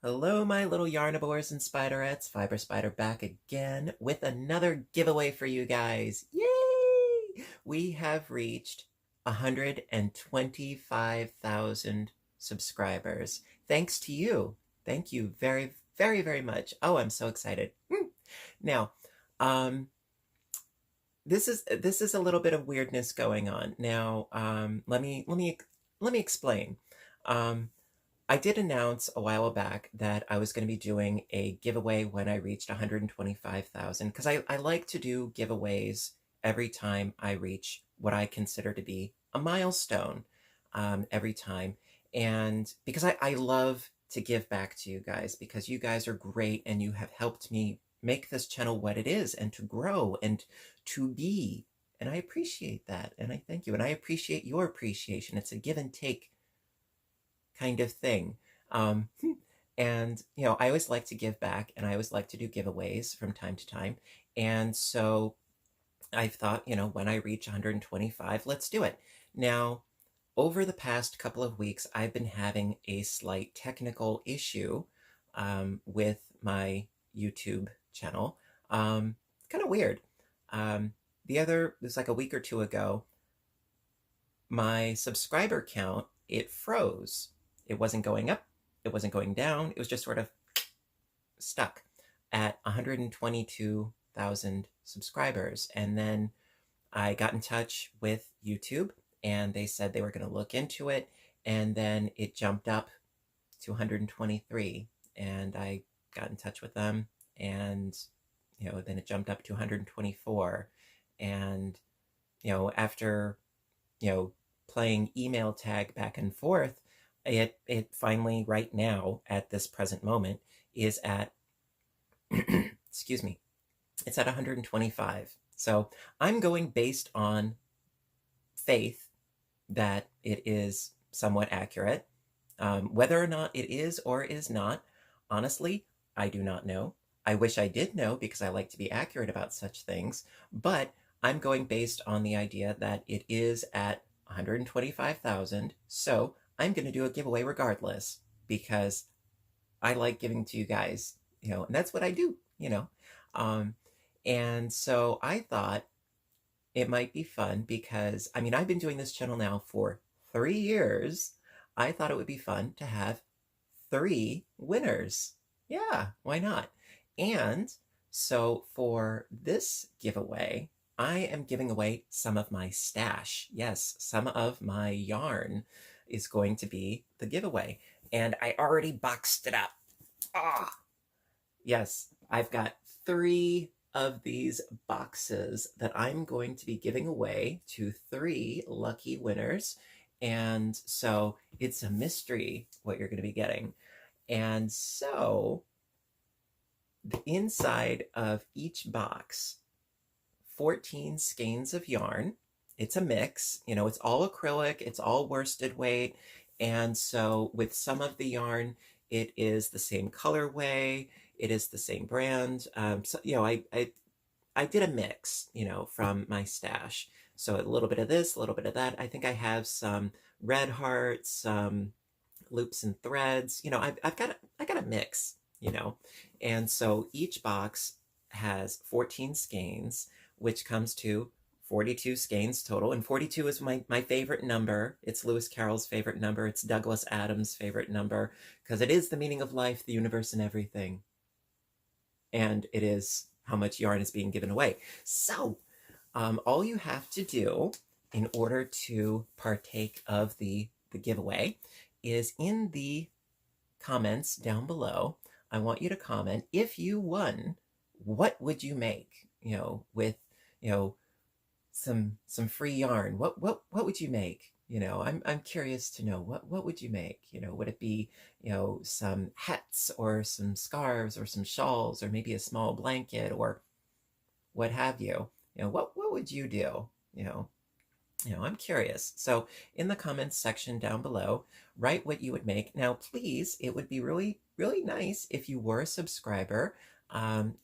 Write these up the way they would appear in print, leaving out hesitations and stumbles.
Hello, my little yarnivores and spiderettes. Fiber Spider back again with another giveaway for you guys. Yay! We have reached 125,000 subscribers. Thanks to you. Thank you very, very, very much. Oh, I'm so excited. Now, um, this is a little bit of weirdness going on. Now, let me explain. Um, I did announce a while back that I was going to be doing a giveaway when I reached 125,000 because I like to do giveaways every time I reach what I consider to be a milestone every time. And because I love to give back to you guys because you guys are great and you have helped me make this channel what it is and to grow and to be. And I appreciate that. And I thank you. And I appreciate your appreciation. It's a give and take kind of thing. Um, and, I always like to give back and I always like to do giveaways from time to time. And so I thought, when I reach 125, let's do it. Now, over the past couple of weeks, I've been having a slight technical issue with my YouTube channel. Kind of weird. It was like a week or two ago, my subscriber count, it froze. It wasn't going up, it wasn't going down, it was just sort of stuck at 122,000 subscribers. And then I got in touch with YouTube and they said they were going to look into it. And then it jumped up to 123. And I got in touch with them and, then it jumped up to 124. And, after, playing email tag back and forth, it finally, right now, at this present moment, is at, excuse me, it's at 125. So I'm going based on faith that it is somewhat accurate. Whether or not it is or is not, honestly, I do not know. I wish I did know because I like to be accurate about such things, but I'm going based on the idea that it is at 125,000. So I'm going to do a giveaway regardless because I like giving to you guys, and that's what I do, And so I thought it might be fun because, I've been doing this channel now for 3 years. I thought it would be fun to have 3 winners. Yeah, why not? And so for this giveaway, I am giving away some of my stash. Yes, some of my yarn is going to be the giveaway. And I already boxed it up. Ah, yes, I've got 3 of these boxes that I'm going to be giving away to 3 lucky winners. And so it's a mystery what you're going to be getting. And so the inside of each box, 14 skeins of yarn. It's a mix, it's all acrylic, it's all worsted weight. And so with some of the yarn, it is the same colorway, it is the same brand. So, I did a mix, from my stash. So a little bit of this, a little bit of that. I think I have some red hearts, some loops and threads. I got a mix, And so each box has 14 skeins, which comes to 42 skeins total. And 42 is my favorite number. It's Lewis Carroll's favorite number. It's Douglas Adams' favorite number because it is the meaning of life, the universe, and everything. And it is how much yarn is being given away. So all you have to do in order to partake of the giveaway is in the comments down below. I want you to comment, if you won, what would you make, with, some free yarn? What would you make? I'm curious to know what would you make? Would it be, some hats or some scarves or some shawls or maybe a small blanket or what have you? What would you do? I'm curious. So in the comments section down below, write what you would make. Now, please, it would be really, really nice if you were a subscriber. I'm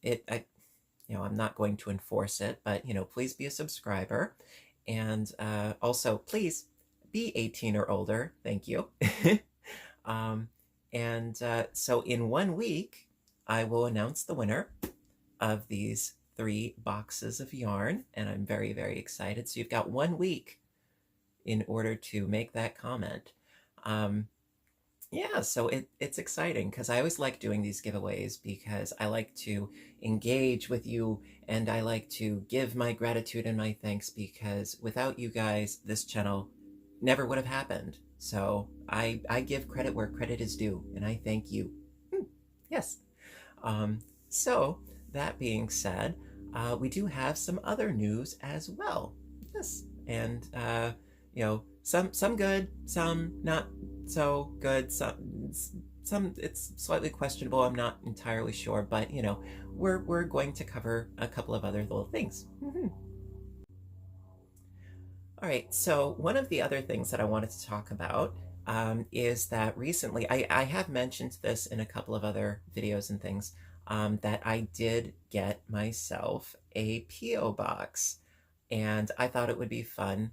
not going to enforce it, but, please be a subscriber. And also, please be 18 or older. Thank you. And so in 1 week, I will announce the winner of these 3 boxes of yarn, and I'm very, very excited. So you've got 1 week in order to make that comment. Yeah, so it's exciting because I always like doing these giveaways because I like to engage with you and I like to give my gratitude and my thanks because without you guys, this channel never would have happened. So I give credit where credit is due and I thank you. Yes. Um, so that being said, we do have some other news as well. Yes, and some good, some not so good, some it's slightly questionable. I'm not entirely sure, but we're going to cover a couple of other little things. All right, so one of the other things that I wanted to talk about is that recently, I have mentioned this in a couple of other videos and things, that I did get myself a P.O. box. And I thought it would be fun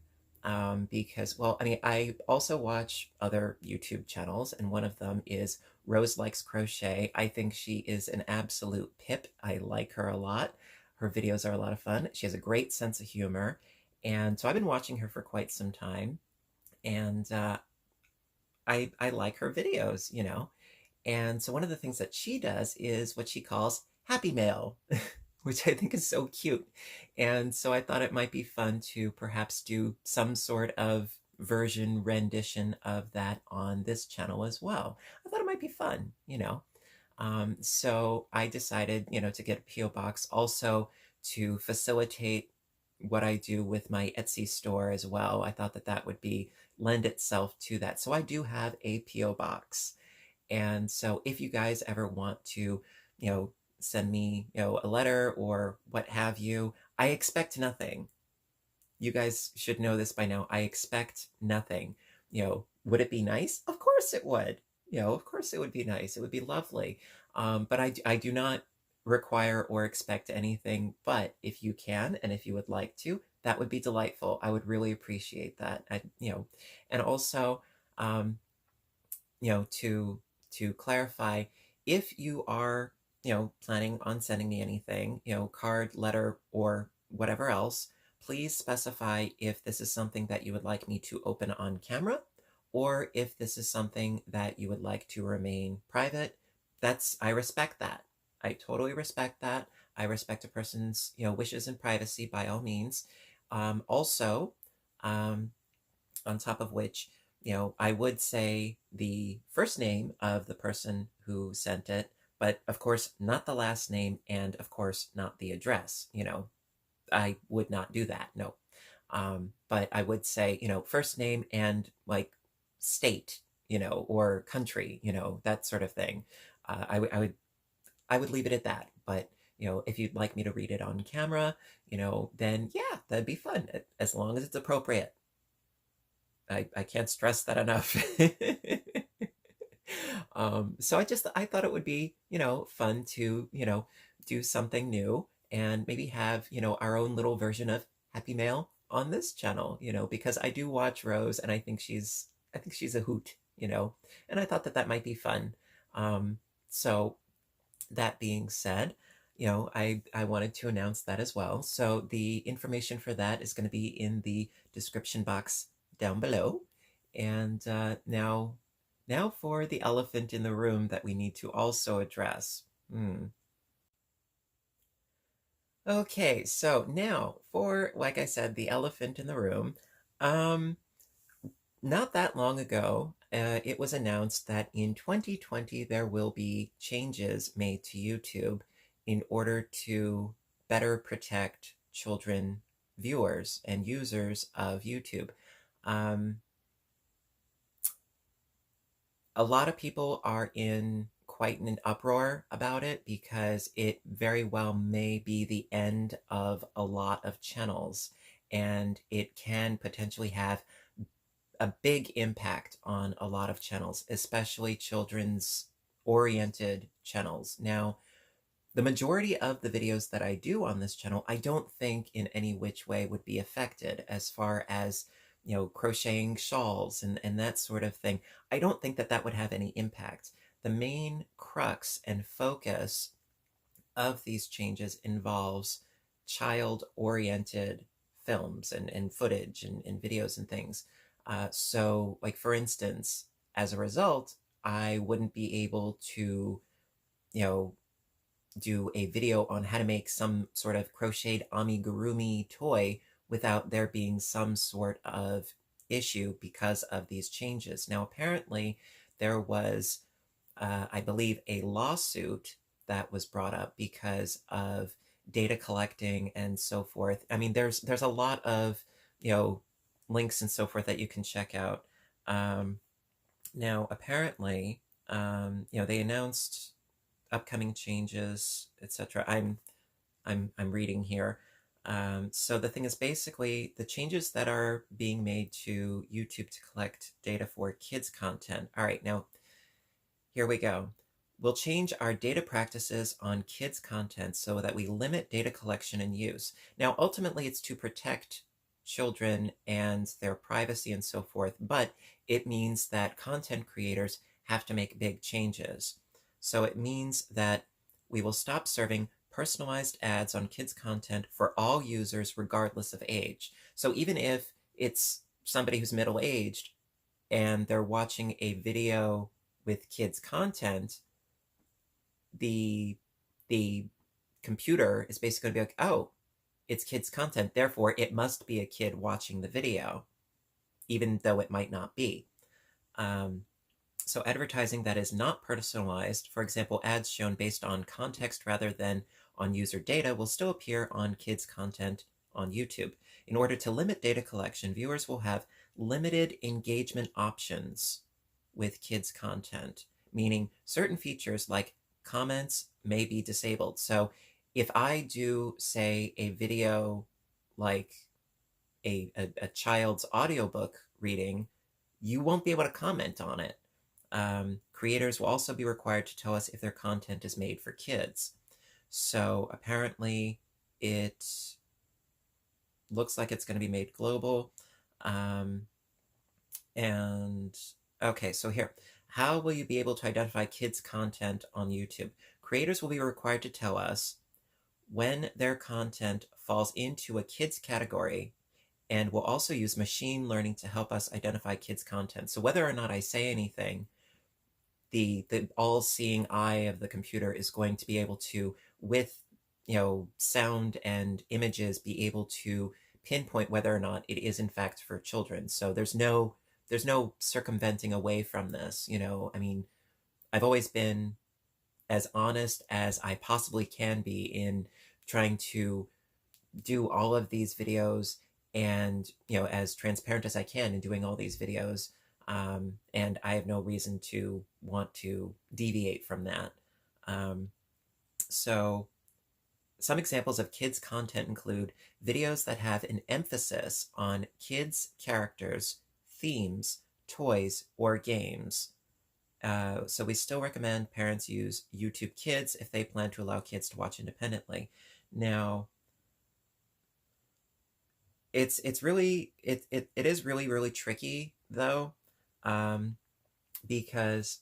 because, well, I mean, I also watch other YouTube channels, and one of them is Rose Likes Crochet. I think she is an absolute pip. I like her a lot. Her videos are a lot of fun. She has a great sense of humor. And so I've been watching her for quite some time, and I like her videos. And so one of the things that she does is what she calls Happy Mail, which I think is so cute. And so I thought it might be fun to perhaps do some sort of version rendition of that on this channel as well. I thought it might be fun. So I decided, to get a P.O. box also to facilitate what I do with my Etsy store as well. I thought that that would lend itself to that. So I do have a P.O. box. And so if you guys ever want to, send me, a letter or what have you, I expect nothing. You guys should know this by now. I expect nothing. Would it be nice? Of course it would. Of course it would be nice. It would be lovely. But I do not require or expect anything. But if you can, and if you would like to, that would be delightful. I would really appreciate that. And also, to clarify, if you are, planning on sending me anything, card, letter, or whatever else, please specify if this is something that you would like me to open on camera, or if this is something that you would like to remain private. I respect that. I totally respect that. I respect a person's, wishes and privacy by all means. Also, on top of which, I would say the first name of the person who sent it, but of course not the last name, and of course not the address. I would not do that, no. But I would say, first name and like state, or country, that sort of thing. I would leave it at that. But if you'd like me to read it on camera, then yeah, that'd be fun, as long as it's appropriate. I can't stress that enough. So I thought it would be, fun to, do something new and maybe have, our own little version of Happy Mail on this channel, because I do watch Rose and I think she's a hoot, and I thought that that might be fun. So that being said, I wanted to announce that as well. So the information for that is going to be in the description box down below. And now for the elephant in the room that we need to also address. Okay, so now for, like I said, the elephant in the room. Not that long ago, it was announced that in 2020 there will be changes made to YouTube in order to better protect children viewers and users of YouTube. A lot of people are in quite an uproar about it because it very well may be the end of a lot of channels, and it can potentially have a big impact on a lot of channels, especially children's oriented channels. Now, the majority of the videos that I do on this channel, I don't think in any which way would be affected as far as, crocheting shawls and that sort of thing, I don't think that that would have any impact. The main crux and focus of these changes involves child-oriented films and footage and videos and things. So, like for instance, as a result, I wouldn't be able to, you know, do a video on how to make some sort of crocheted amigurumi toy without there being some sort of issue because of these changes. Now, apparently, there was, I believe, a lawsuit that was brought up because of data collecting and so forth. I mean, there's a lot of, you know, links and so forth that you can check out. Now, apparently, they announced upcoming changes, etc. I'm reading here. So the thing is, basically the changes that are being made to YouTube to collect data for kids content. All right, now here we go. We'll change our data practices on kids content so that we limit data collection and use. Now, ultimately, it's to protect children and their privacy and so forth, but it means that content creators have to make big changes. So it means that we will stop serving personalized ads on kids content for all users regardless of age. So even if it's somebody who's middle-aged and they're watching a video with kids content, the computer is basically going to be like, oh, it's kids content, therefore it must be a kid watching the video, even though it might not be. So advertising that is not personalized, for example, ads shown based on context rather than on user data, will still appear on kids content on YouTube. In order to limit data collection, viewers will have limited engagement options with kids content, meaning certain features like comments may be disabled. So if I do, say, a video like a child's audiobook reading, you won't be able to comment on it. Creators will also be required to tell us if their content is made for kids. So apparently it looks like it's going to be made global. And okay, so here, how will you be able to identify kids content on YouTube? Creators will be required to tell us when their content falls into a kids category, and will also use machine learning to help us identify kids content. So whether or not I say anything, the all-seeing eye of the computer is going to be able to, with sound and images, be able to pinpoint whether or not it is in fact for children. So there's no circumventing away from this. I mean, I've always been as honest as I possibly can be in trying to do all of these videos, and as transparent as I can in doing all these videos. And I have no reason to want to deviate from that. So some examples of kids content include videos that have an emphasis on kids characters, themes, toys, or games. So we still recommend parents use YouTube Kids if they plan to allow kids to watch independently. Now, it is really tricky though, because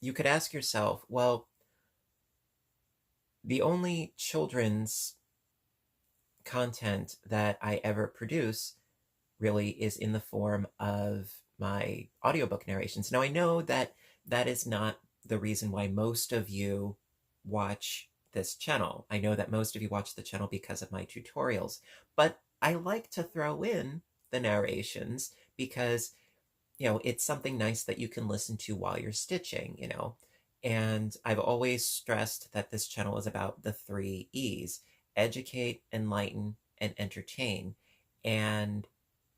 you could ask yourself, well, the only children's content that I ever produce really is in the form of my audiobook narrations. Now, I know that that is not the reason why most of you watch this channel. I know that most of you watch the channel because of my tutorials, but I like to throw in the narrations because, it's something nice that you can listen to while you're stitching, And I've always stressed that this channel is about the 3 E's: educate, enlighten, and entertain. And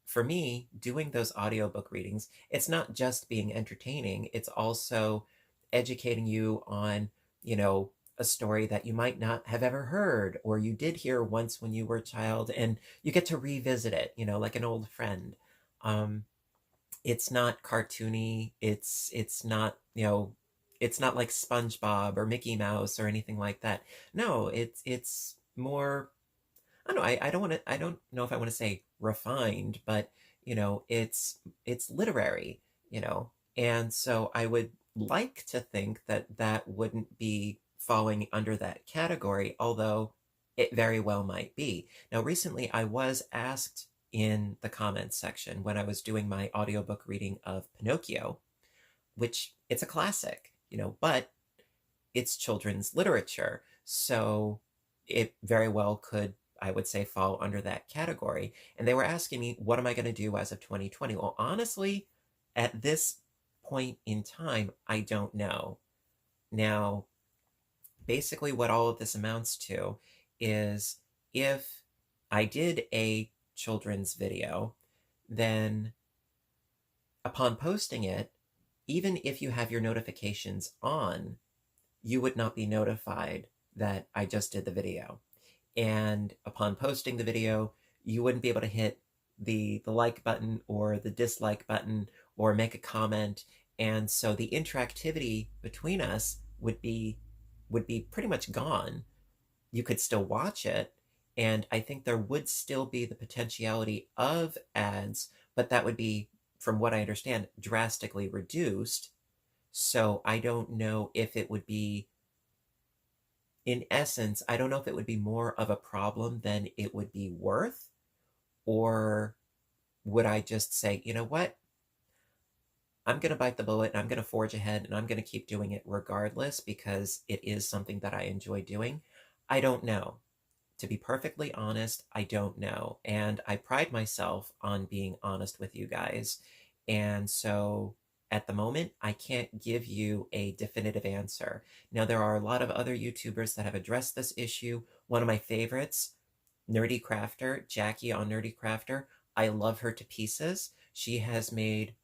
for me, doing those audiobook readings, it's not just being entertaining, it's also educating you on, a story that you might not have ever heard, or you did hear once when you were a child, and you get to revisit it, like an old friend. It's not cartoony, it's not, it's not like SpongeBob or Mickey Mouse or anything like that. No, it's more, I don't know, I don't know if I want to say refined, but it's literary, and so I would like to think that that wouldn't be falling under that category, although it very well might be. Now, recently I was asked in the comments section when I was doing my audiobook reading of Pinocchio, which it's a classic, but it's children's literature. So it very well could, I would say, fall under that category. And they were asking me, what am I going to do as of 2020? Well, honestly, at this point in time, I don't know. Now, basically, what all of this amounts to is if I did a children's video, then upon posting it, even if you have your notifications on, you would not be notified that I just did the video. And upon posting the video, you wouldn't be able to hit the like button or the dislike button or make a comment. And so the interactivity between us would be pretty much gone. You could still watch it, and I think there would still be the potentiality of ads, but that would be, from what I understand, drastically reduced. So I don't know if it would be, in essence, I don't know if it would be more of a problem than it would be worth, or would I just say, you know what? I'm going to bite the bullet and I'm going to forge ahead and I'm going to keep doing it regardless because it is something that I enjoy doing. I don't know. To be perfectly honest, I don't know. And I pride myself on being honest with you guys. And so at the moment, I can't give you a definitive answer. Now, there are a lot of other YouTubers that have addressed this issue. One of my favorites, NerdEcrafter, Jackie on NerdEcrafter. I love her to pieces. She has made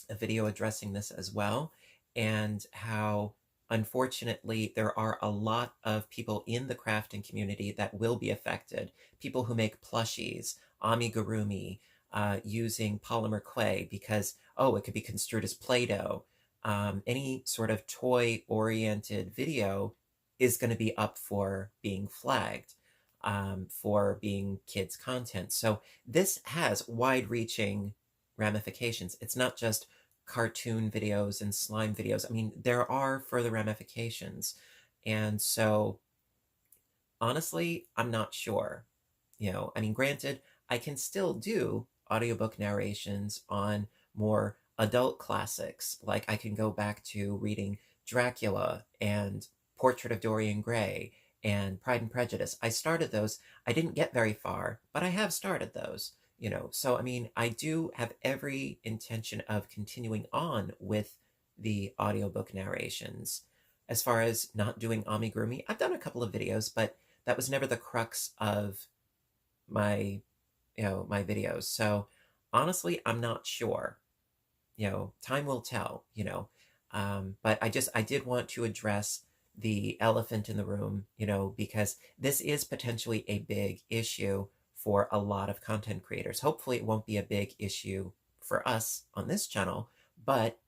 a video addressing this as well, and how unfortunately there are a lot of people in the crafting community that will be affected. People who make plushies, amigurumi, using polymer clay because, oh, it could be construed as Play-Doh. Any sort of toy-oriented video is going to be up for being flagged, for being kids' content. So this has wide-reaching ramifications. It's not just cartoon videos and slime videos. I mean, there are further ramifications. And so, honestly, I'm not sure. I mean, granted, I can still do audiobook narrations on more adult classics. Like I can go back to reading Dracula and Portrait of Dorian Gray and Pride and Prejudice. I started those. I didn't get very far, but I have started those. So I mean, I do have every intention of continuing on with the audiobook narrations. As far as not doing amigurumi, I've done a couple of videos, but that was never the crux of my my videos. So honestly, I'm not sure. Time will tell. But I did want to address the elephant in the room, because this is potentially a big issue for a lot of content creators. Hopefully it won't be a big issue for us on this channel, but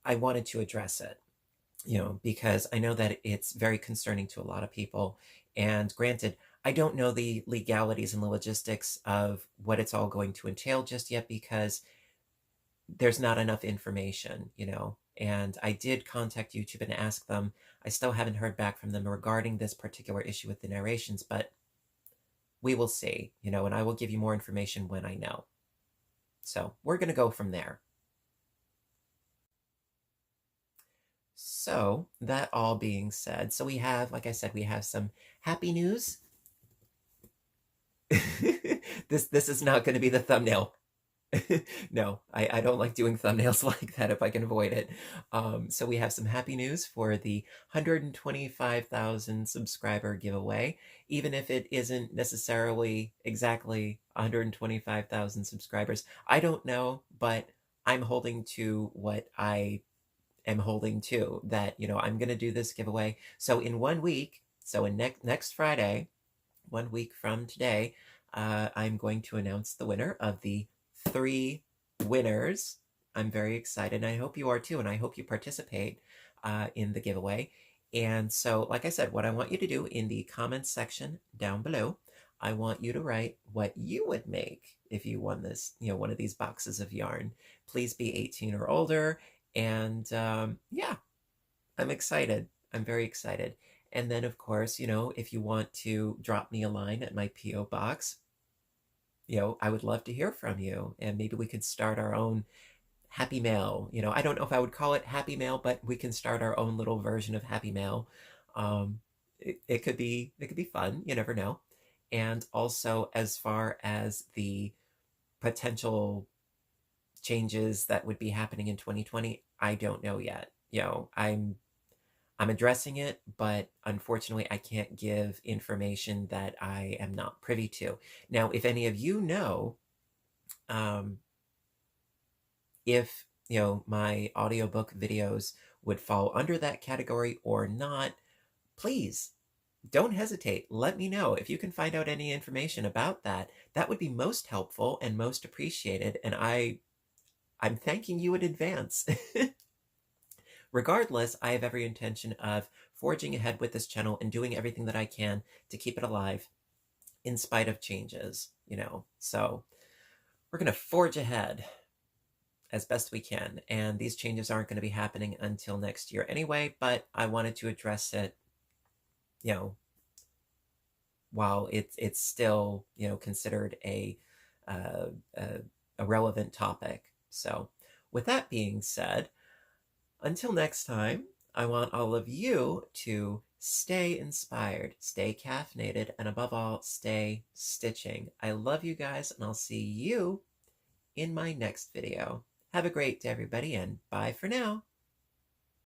I wanted to address it, because I know that it's very concerning to a lot of people. And granted, I don't know the legalities and the logistics of what it's all going to entail just yet because there's not enough information, and I did contact YouTube and ask them. I still haven't heard back from them regarding this particular issue with the narrations, but we will see, and I will give you more information when I know. So we're going to go from there. So that all being said, so we have, like I said, we have some happy news. This is not going to be the thumbnail. No, I don't like doing thumbnails like that if I can avoid it. So we have some happy news for the 125,000 subscriber giveaway, even if it isn't necessarily exactly 125,000 subscribers. I don't know, but I'm holding to what I am holding to, that, I'm going to do this giveaway. So in 1 week, so in next Friday, 1 week from today, I'm going to announce the winner of the 3 winners. I'm very excited, and I hope you are too, and I hope you participate in the giveaway. And so, like I said, what I want you to do in the comments section down below, I want you to write what you would make if you won this, one of these boxes of yarn. Please be 18 or older. And yeah, I'm excited. I'm very excited. And then, of course, if you want to drop me a line at my P.O. box, I would love to hear from you. And maybe we could start our own Happy Mail. I don't know if I would call it Happy Mail, but we can start our own little version of Happy Mail. It could be fun. You never know. And also, as far as the potential changes that would be happening in 2020, I don't know yet. I'm addressing it, but unfortunately, I can't give information that I am not privy to. Now, if any of you know, if my audiobook videos would fall under that category or not, please don't hesitate. Let me know. If you can find out any information about that, that would be most helpful and most appreciated. And I'm thanking you in advance. Regardless, I have every intention of forging ahead with this channel and doing everything that I can to keep it alive in spite of changes, So we're going to forge ahead as best we can. And these changes aren't going to be happening until next year anyway, but I wanted to address it, while it's still, considered a relevant topic. So with that being said, until next time, I want all of you to stay inspired, stay caffeinated, and above all, stay stitching. I love you guys, and I'll see you in my next video. Have a great day, everybody, and bye for now.